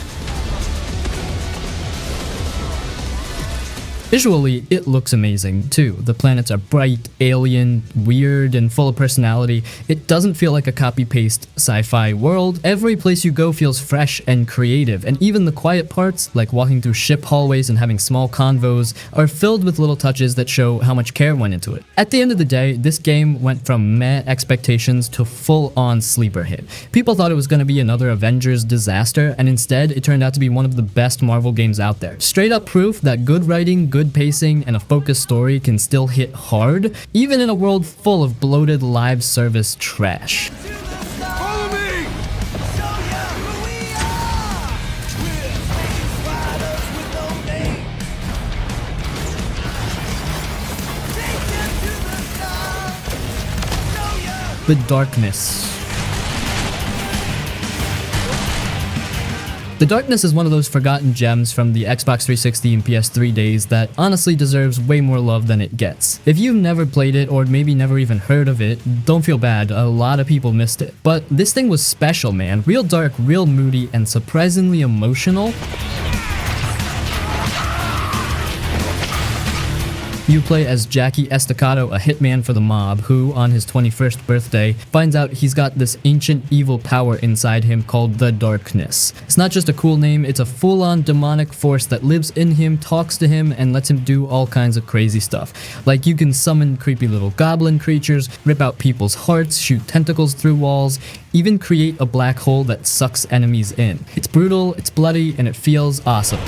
Visually, it looks amazing too. The planets are bright, alien, weird, and full of personality. It doesn't feel like a copy-paste sci-fi world. Every place you go feels fresh and creative, and even the quiet parts, like walking through ship hallways and having small convos, are filled with little touches that show how much care went into it. At the end of the day, this game went from meh expectations to full-on sleeper hit. People thought it was going to be another Avengers disaster, and instead, it turned out to be one of the best Marvel games out there. Straight up proof that good writing, good pacing, and a focused story can still hit hard, even in a world full of bloated live service trash. Follow me! The Darkness. The Darkness is one of those forgotten gems from the Xbox 360 and PS3 days that honestly deserves way more love than it gets. If you've never played it or maybe never even heard of it, don't feel bad, a lot of people missed it. But this thing was special, man. Real dark, real moody, and surprisingly emotional. You play as Jackie Estacado, a hitman for the mob, who, on his 21st birthday, finds out he's got this ancient evil power inside him called the Darkness. It's not just a cool name, it's a full-on demonic force that lives in him, talks to him, and lets him do all kinds of crazy stuff. Like you can summon creepy little goblin creatures, rip out people's hearts, shoot tentacles through walls, even create a black hole that sucks enemies in. It's brutal, it's bloody, and it feels awesome.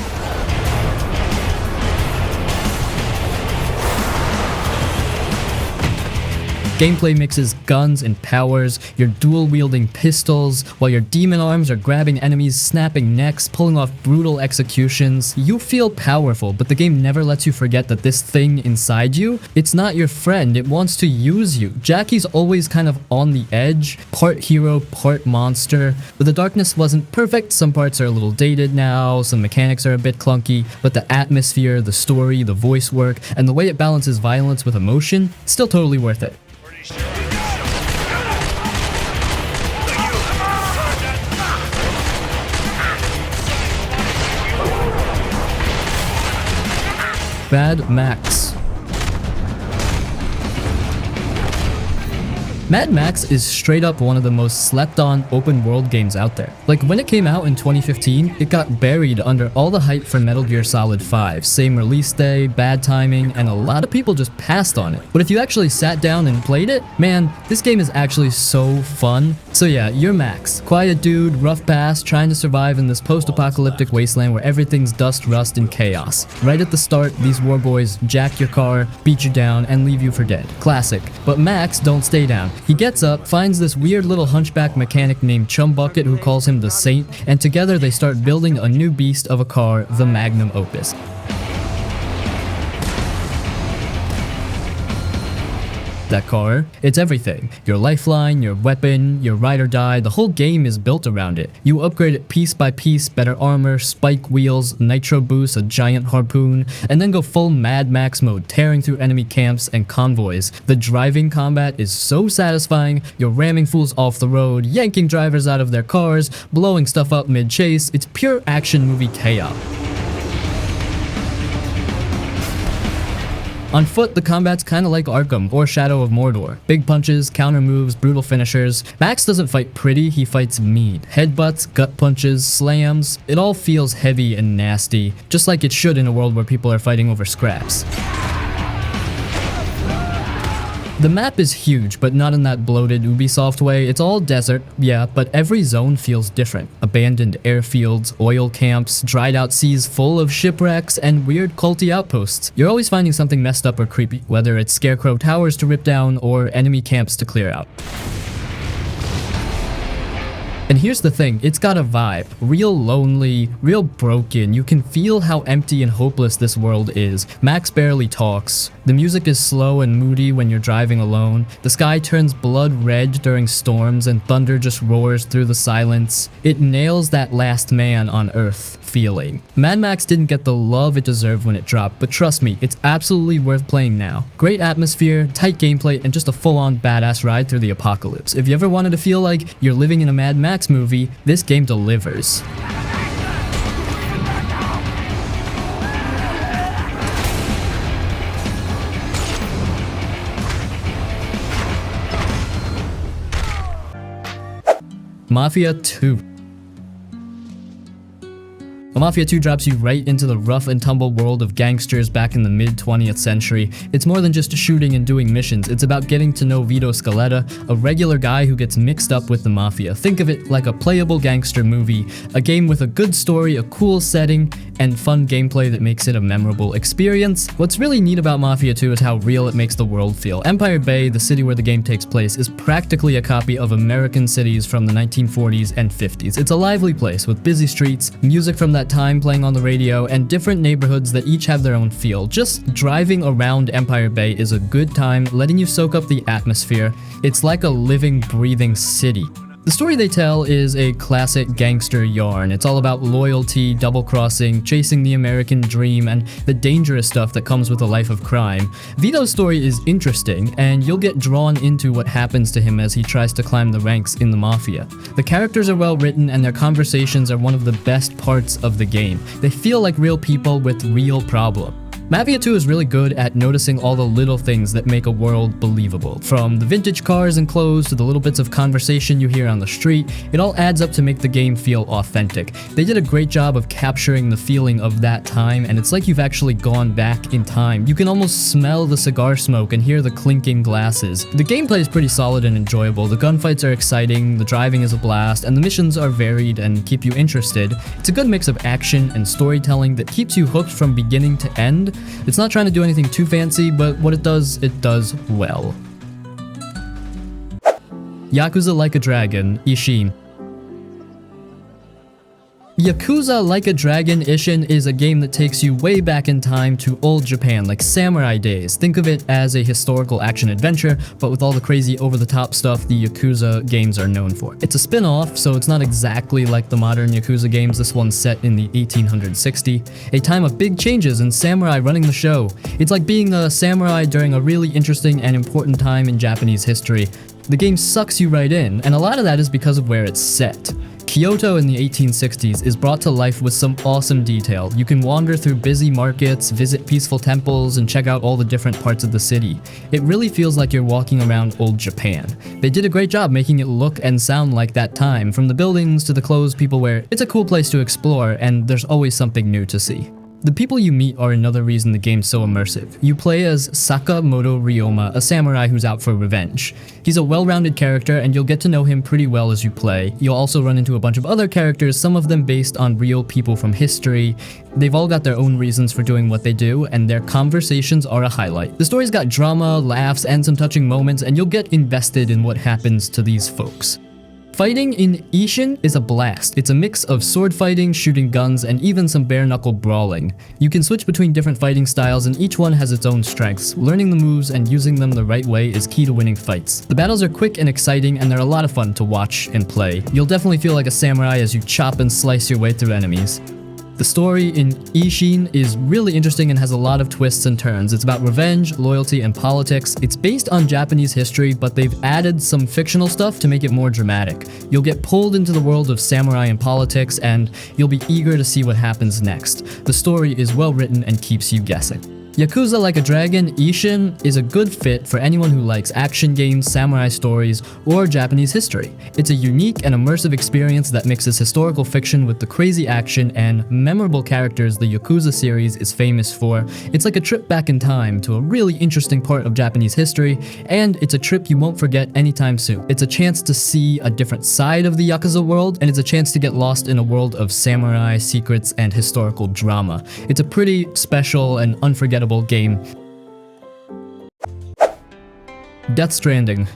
Gameplay mixes guns and powers, you're dual-wielding pistols, while your demon arms are grabbing enemies, snapping necks, pulling off brutal executions. You feel powerful, but the game never lets you forget that this thing inside you, it's not your friend, it wants to use you. Jackie's always kind of on the edge, part hero, part monster. But the Darkness wasn't perfect, some parts are a little dated now, some mechanics are a bit clunky, but the atmosphere, the story, the voice work, and the way it balances violence with emotion, still totally worth it. Mad Max. Mad Max is straight up one of the most slept on open world games out there. Like when it came out in 2015, it got buried under all the hype for Metal Gear Solid 5. Same release day, bad timing, and a lot of people just passed on it. But if you actually sat down and played it, man, this game is actually so fun. So yeah, you're Max. Quiet dude, rough past, trying to survive in this post-apocalyptic wasteland where everything's dust, rust, and chaos. Right at the start, these war boys jack your car, beat you down, and leave you for dead. Classic. But Max don't stay down. He gets up, finds this weird little hunchback mechanic named Chumbucket who calls him the Saint, and together they start building a new beast of a car, the Magnum Opus. That car, it's everything. Your lifeline, your weapon, your ride or die, the whole game is built around it. You upgrade it piece by piece, better armor, spike wheels, nitro boost, a giant harpoon, and then go full Mad Max mode, tearing through enemy camps and convoys. The driving combat is so satisfying, you're ramming fools off the road, yanking drivers out of their cars, blowing stuff up mid-chase, it's pure action movie chaos. On foot, the combat's kinda like Arkham or Shadow of Mordor. Big punches, counter moves, brutal finishers. Max doesn't fight pretty, he fights mean. Headbutts, gut punches, slams, it all feels heavy and nasty, just like it should in a world where people are fighting over scraps. The map is huge, but not in that bloated Ubisoft way. It's all desert, yeah, but every zone feels different. Abandoned airfields, oil camps, dried out seas full of shipwrecks, and weird culty outposts. You're always finding something messed up or creepy, whether it's scarecrow towers to rip down or enemy camps to clear out. And here's the thing, it's got a vibe. Real lonely, real broken. You can feel how empty and hopeless this world is. Max barely talks. The music is slow and moody when you're driving alone. The sky turns blood red during storms and thunder just roars through the silence. It nails that last man on Earth feeling. Mad Max didn't get the love it deserved when it dropped, but trust me, it's absolutely worth playing now. Great atmosphere, tight gameplay, and just a full-on badass ride through the apocalypse. If you ever wanted to feel like you're living in a Mad Max movie, this game delivers. Mafia 2. Mafia 2 drops you right into the rough and tumble world of gangsters back in the mid-20th century. It's more than just shooting and doing missions, it's about getting to know Vito Scaletta, a regular guy who gets mixed up with the Mafia. Think of it like a playable gangster movie, a game with a good story, a cool setting, and fun gameplay that makes it a memorable experience. What's really neat about Mafia 2 is how real it makes the world feel. Empire Bay, the city where the game takes place, is practically a copy of American cities from the 1940s and 50s. It's a lively place with busy streets, music from that time playing on the radio, and different neighborhoods that each have their own feel. Just driving around Empire Bay is a good time, letting you soak up the atmosphere. It's like a living, breathing city. The story they tell is a classic gangster yarn. It's all about loyalty, double-crossing, chasing the American dream, and the dangerous stuff that comes with a life of crime. Vito's story is interesting, and you'll get drawn into what happens to him as he tries to climb the ranks in the Mafia. The characters are well written, and their conversations are one of the best parts of the game. They feel like real people with real problems. Mafia 2 is really good at noticing all the little things that make a world believable. From the vintage cars and clothes to the little bits of conversation you hear on the street, it all adds up to make the game feel authentic. They did a great job of capturing the feeling of that time, and it's like you've actually gone back in time. You can almost smell the cigar smoke and hear the clinking glasses. The gameplay is pretty solid and enjoyable. The gunfights are exciting, the driving is a blast, and the missions are varied and keep you interested. It's a good mix of action and storytelling that keeps you hooked from beginning to end. It's not trying to do anything too fancy, but what it does well. Yakuza Like a Dragon, Ishin. Yakuza Like a Dragon Ishin is a game that takes you way back in time to old Japan, like samurai days. Think of it as a historical action-adventure, but with all the crazy over-the-top stuff the Yakuza games are known for. It's a spin-off, so it's not exactly like the modern Yakuza games. This one's set in the 1860, a time of big changes and samurai running the show. It's like being a samurai during a really interesting and important time in Japanese history. The game sucks you right in, and a lot of that is because of where it's set. Kyoto in the 1860s is brought to life with some awesome detail. You can wander through busy markets, visit peaceful temples, and check out all the different parts of the city. It really feels like you're walking around old Japan. They did a great job making it look and sound like that time, from the buildings to the clothes people wear. It's a cool place to explore, and there's always something new to see. The people you meet are another reason the game's so immersive. You play as Sakamoto Ryoma, a samurai who's out for revenge. He's a well-rounded character, and you'll get to know him pretty well as you play. You'll also run into a bunch of other characters, some of them based on real people from history. They've all got their own reasons for doing what they do, and their conversations are a highlight. The story's got drama, laughs, and some touching moments, and you'll get invested in what happens to these folks. Fighting in Ishin is a blast. It's a mix of sword fighting, shooting guns, and even some bare-knuckle brawling. You can switch between different fighting styles, and each one has its own strengths. Learning the moves and using them the right way is key to winning fights. The battles are quick and exciting, and they're a lot of fun to watch and play. You'll definitely feel like a samurai as you chop and slice your way through enemies. The story in Ishin is really interesting and has a lot of twists and turns. It's about revenge, loyalty, and politics. It's based on Japanese history, but they've added some fictional stuff to make it more dramatic. You'll get pulled into the world of samurai and politics, and you'll be eager to see what happens next. The story is well written and keeps you guessing. Yakuza Like a Dragon Ishin is a good fit for anyone who likes action games, samurai stories, or Japanese history. It's a unique and immersive experience that mixes historical fiction with the crazy action and memorable characters the Yakuza series is famous for. It's like a trip back in time to a really interesting part of Japanese history, and it's a trip you won't forget anytime soon. It's a chance to see a different side of the Yakuza world, and it's a chance to get lost in a world of samurai, secrets, and historical drama. It's a pretty special and unforgettable game. Death Stranding.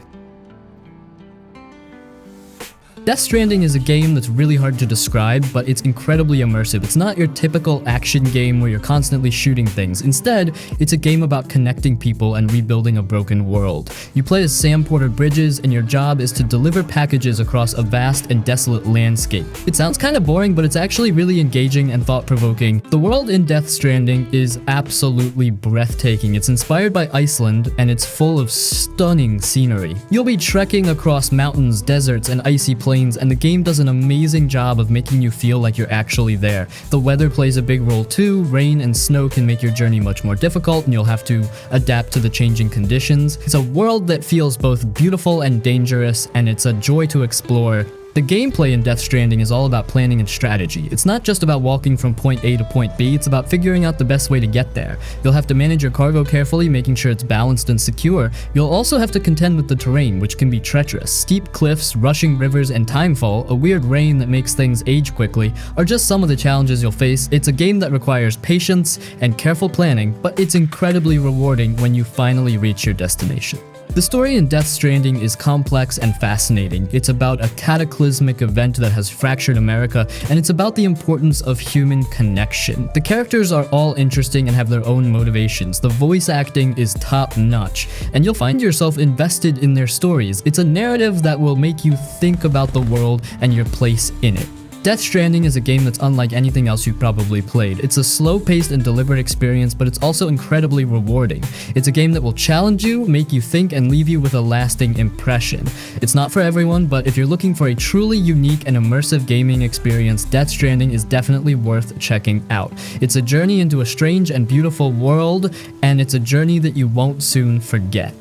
Death Stranding is a game that's really hard to describe, but it's incredibly immersive. It's not your typical action game where you're constantly shooting things. Instead, it's a game about connecting people and rebuilding a broken world. You play as Sam Porter Bridges, and your job is to deliver packages across a vast and desolate landscape. It sounds kind of boring, but it's actually really engaging and thought-provoking. The world in Death Stranding is absolutely breathtaking. It's inspired by Iceland, and it's full of stunning scenery. You'll be trekking across mountains, deserts, and icy plains, and the game does an amazing job of making you feel like you're actually there. The weather plays a big role too. Rain and snow can make your journey much more difficult, and you'll have to adapt to the changing conditions. It's a world that feels both beautiful and dangerous, and it's a joy to explore. The gameplay in Death Stranding is all about planning and strategy. It's not just about walking from point A to point B, it's about figuring out the best way to get there. You'll have to manage your cargo carefully, making sure it's balanced and secure. You'll also have to contend with the terrain, which can be treacherous. Steep cliffs, rushing rivers, and timefall, a weird rain that makes things age quickly, are just some of the challenges you'll face. It's a game that requires patience and careful planning, but it's incredibly rewarding when you finally reach your destination. The story in Death Stranding is complex and fascinating. It's about a cataclysmic event that has fractured America, and it's about the importance of human connection. The characters are all interesting and have their own motivations. The voice acting is top-notch, and you'll find yourself invested in their stories. It's a narrative that will make you think about the world and your place in it. Death Stranding is a game that's unlike anything else you've probably played. It's a slow-paced and deliberate experience, but it's also incredibly rewarding. It's a game that will challenge you, make you think, and leave you with a lasting impression. It's not for everyone, but if you're looking for a truly unique and immersive gaming experience, Death Stranding is definitely worth checking out. It's a journey into a strange and beautiful world, and it's a journey that you won't soon forget.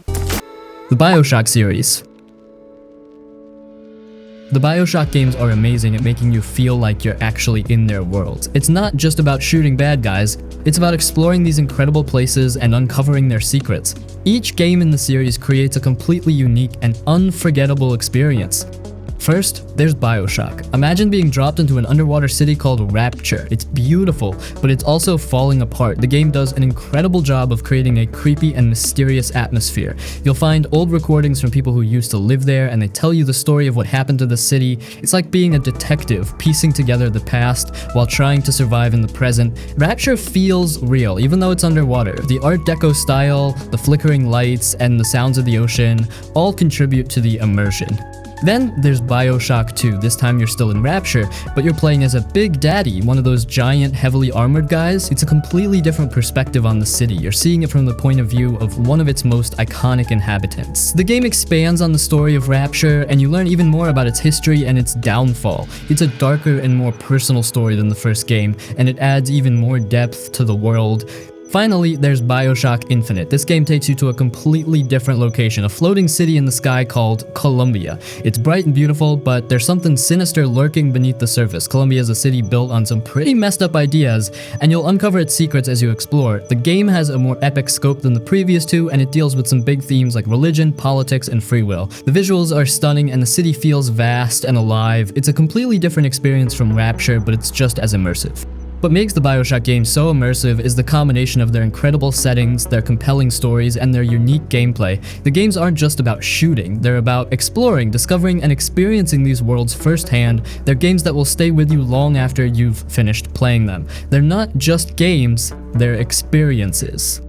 The Bioshock series. The Bioshock games are amazing at making you feel like you're actually in their worlds. It's not just about shooting bad guys, it's about exploring these incredible places and uncovering their secrets. Each game in the series creates a completely unique and unforgettable experience. First, there's Bioshock. Imagine being dropped into an underwater city called Rapture. It's beautiful, but it's also falling apart. The game does an incredible job of creating a creepy and mysterious atmosphere. You'll find old recordings from people who used to live there, and they tell you the story of what happened to the city. It's like being a detective, piecing together the past while trying to survive in the present. Rapture feels real, even though it's underwater. The Art Deco style, the flickering lights, and the sounds of the ocean all contribute to the immersion. Then there's Bioshock 2, this time you're still in Rapture, but you're playing as a Big Daddy, one of those giant, heavily armored guys. It's a completely different perspective on the city. You're seeing it from the point of view of one of its most iconic inhabitants. The game expands on the story of Rapture, and you learn even more about its history and its downfall. It's a darker and more personal story than the first game, and it adds even more depth to the world. Finally, there's Bioshock Infinite. This game takes you to a completely different location, a floating city in the sky called Columbia. It's bright and beautiful, but there's something sinister lurking beneath the surface. Columbia is a city built on some pretty messed up ideas, and you'll uncover its secrets as you explore. The game has a more epic scope than the previous two, and it deals with some big themes like religion, politics, and free will. The visuals are stunning, and the city feels vast and alive. It's a completely different experience from Rapture, but it's just as immersive. What makes the Bioshock games so immersive is the combination of their incredible settings, their compelling stories, and their unique gameplay. The games aren't just about shooting, they're about exploring, discovering, and experiencing these worlds firsthand. They're games that will stay with you long after you've finished playing them. They're not just games, they're experiences.